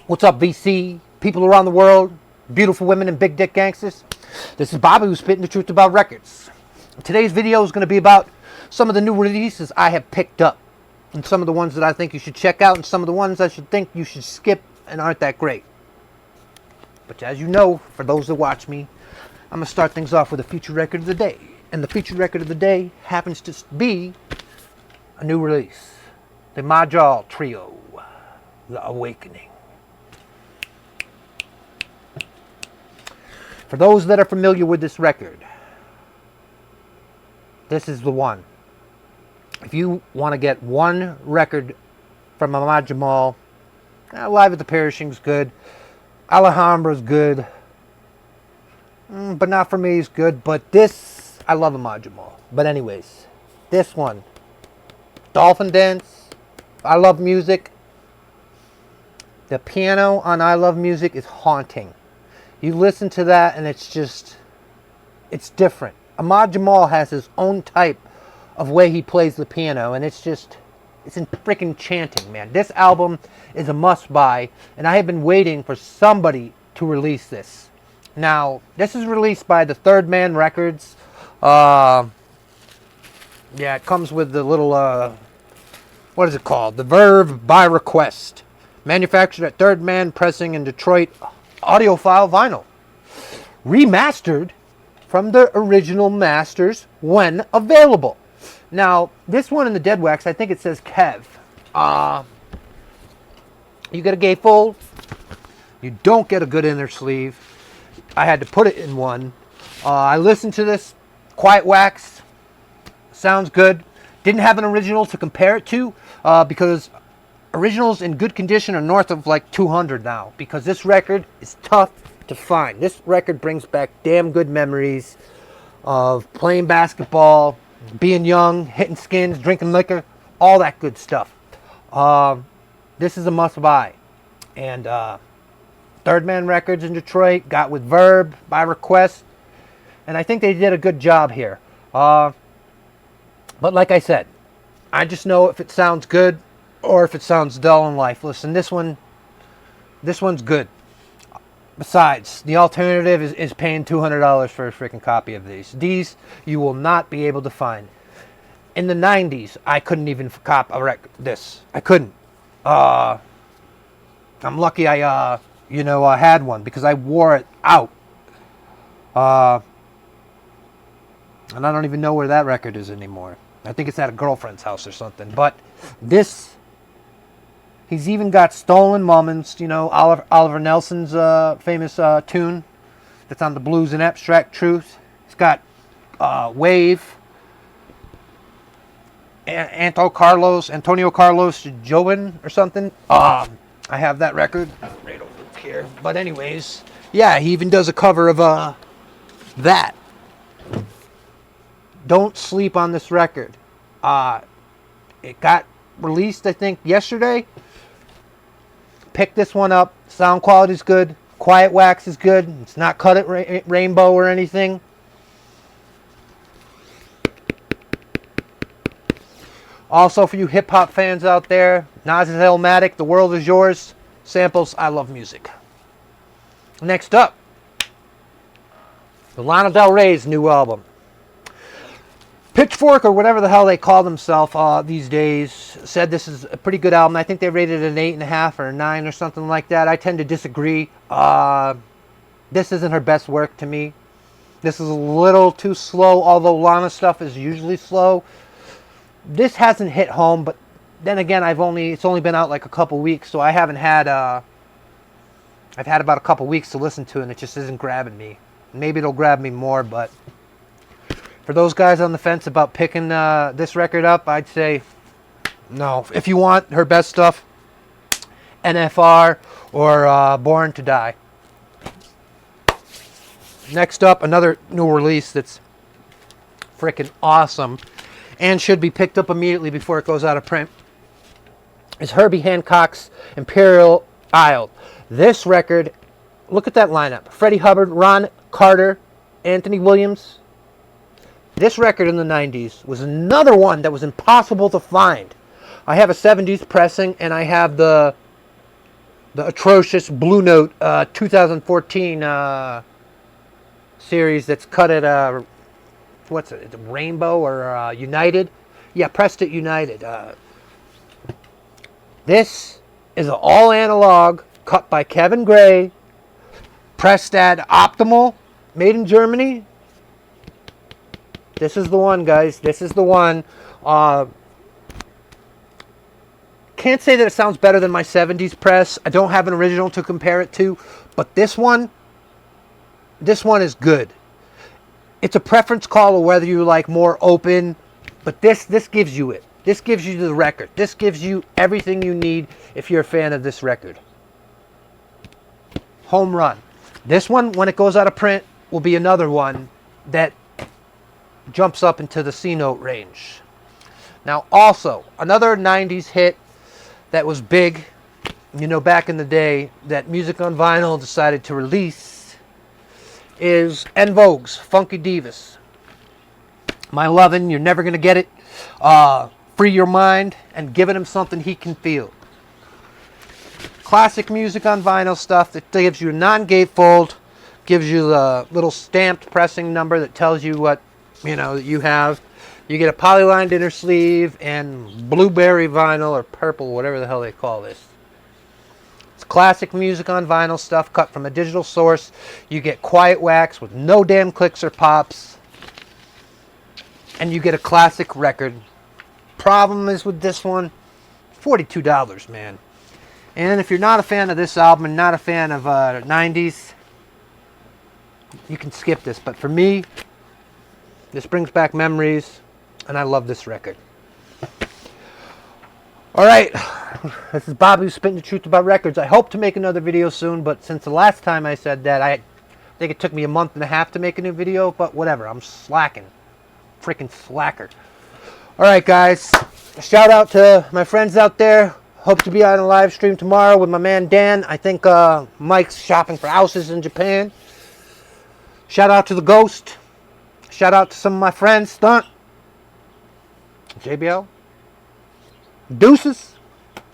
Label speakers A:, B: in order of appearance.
A: What's up, VC? People around the world, beautiful women and big dick gangsters. This is Bobby who's spitting the truth about records. Today's video is going to be about some of the new releases I have picked up, and some of the ones that I think you should check out, and some of the ones I should think you should skip and aren't that great. But as you know, for those that watch me, I'm going to start things off with a feature record of the day. And the feature record of the day happens to be a new release. The Ahmad Jamal Trio, The Awakening. For those that are familiar with this record, this is the one. If you want to get one record from Ahmad Jamal, Live at the Perishing's good, Alhambra's good, but not for me is good. But this, I love Ahmad Jamal. But anyways, this one, Dolphin Dance, I Love Music. The piano on I Love Music is haunting. You listen to that and it's just, it's different. Ahmad Jamal has his own type of way he plays the piano, and it's just, it's freaking enchanting, man. This album is a must-buy, and I have been waiting for somebody to release this. Now, this is released by the Third Man Records. Yeah, it comes with the little, what is it called? The Verve by Request. Manufactured at Third Man Pressing in Detroit. Audiophile vinyl. Remastered from the original masters when available. Now, this one in the dead wax, I think it says Kev. You get a gatefold. You don't get a good inner sleeve. I had to put it in one. I listened to this. Quiet wax. Sounds good. Didn't have an original to compare it to because originals in good condition are north of like 200 now, because this record is tough to find. This record brings back damn good memories of playing basketball, being young, hitting skins, drinking liquor, all that good stuff. This is a must-buy. And Third Man Records in Detroit got with Verve by Request, and I think they did a good job here. But like I said, I just know if it sounds good or if it sounds dull and lifeless. And this one's good. Besides, the alternative is paying $200 for a freaking copy of these. These you will not be able to find. In the 90s, I couldn't even cop a record. This. I couldn't. I'm lucky I had one, because I wore it out. And I don't even know where that record is anymore. I think it's at a girlfriend's house or something. But this, he's even got Stolen Moments, Oliver Nelson's famous tune that's on the Blues and Abstract Truth. He's got Wave, Antonio Carlos Jobin or something. I have that record right over here. But anyways, yeah, he even does a cover of that. Don't sleep on this record. It got released, I think, yesterday. Pick this one up. Sound quality is good. Quiet wax is good. It's not cut at rainbow or anything. Also, for you hip-hop fans out there, Nas's Illmatic, The World Is Yours. Samples, I Love Music. Next up, the Lana Del Rey's new album. Pitchfork, or whatever the hell they call themselves these days, said this is a pretty good album. I think they rated it an 8.5 or a 9 or something like that. I tend to disagree. This isn't her best work to me. This is a little too slow, although Lana stuff is usually slow. This hasn't hit home, but then again, it's only been out like a couple weeks, so I haven't had I've had about a couple weeks to listen to it, and it just isn't grabbing me. Maybe it'll grab me more, but for those guys on the fence about picking this record up, I'd say no. If you want her best stuff, NFR or Born to Die. Next up, another new release that's freaking awesome and should be picked up immediately before it goes out of print is Herbie Hancock's Empyrean ISLE. This record, look at that lineup. Freddie Hubbard, Ron Carter, Anthony Williams. This record in the 90s was another one that was impossible to find. I have a 70s pressing, and I have the the atrocious Blue Note 2014 series that's cut at what's it, Rainbow or United? Yeah, pressed at United. This is an all analog cut by Kevin Gray, pressed at Optimal, made in Germany. This is the one, guys. This is the one. Can't say that it sounds better than my 70s press. I don't have an original to compare it to, but this one is good. It's a preference call of whether you like more open, but this gives you it. This gives you the record. This gives you everything you need if you're a fan of this record. Home run. This one, when it goes out of print, will be another one that jumps up into the C note range. Now, also, another 90s hit that was big, you know, back in the day, that Music on Vinyl decided to release is Envogue's Funky Divas. My lovin', you're never going to get it. Free Your Mind, and giving him something he can feel. Classic Music on Vinyl stuff that gives you a non-gatefold, gives you the little stamped pressing number that tells you what, you know, that you have. You get a polylined inner sleeve and blueberry vinyl or purple, whatever the hell they call this. It's classic Music on Vinyl stuff cut from a digital source. You get quiet wax with no damn clicks or pops. And you get a classic record. Problem is with this one, $42, man. And if you're not a fan of this album and not a fan of 90s, you can skip this. But for me, this brings back memories. And I love this record. Alright, this is Bobby who's spitting the truth about records. I hope to make another video soon, but since the last time I said that, I think it took me a month and a half to make a new video, but whatever, I'm slacking. Freaking slacker. Alright guys, shout out to my friends out there. Hope to be on a live stream tomorrow with my man Dan. I think Mike's shopping for houses in Japan. Shout out to the Ghost. Shout out to some of my friends. Stunt. JBL. Deuces.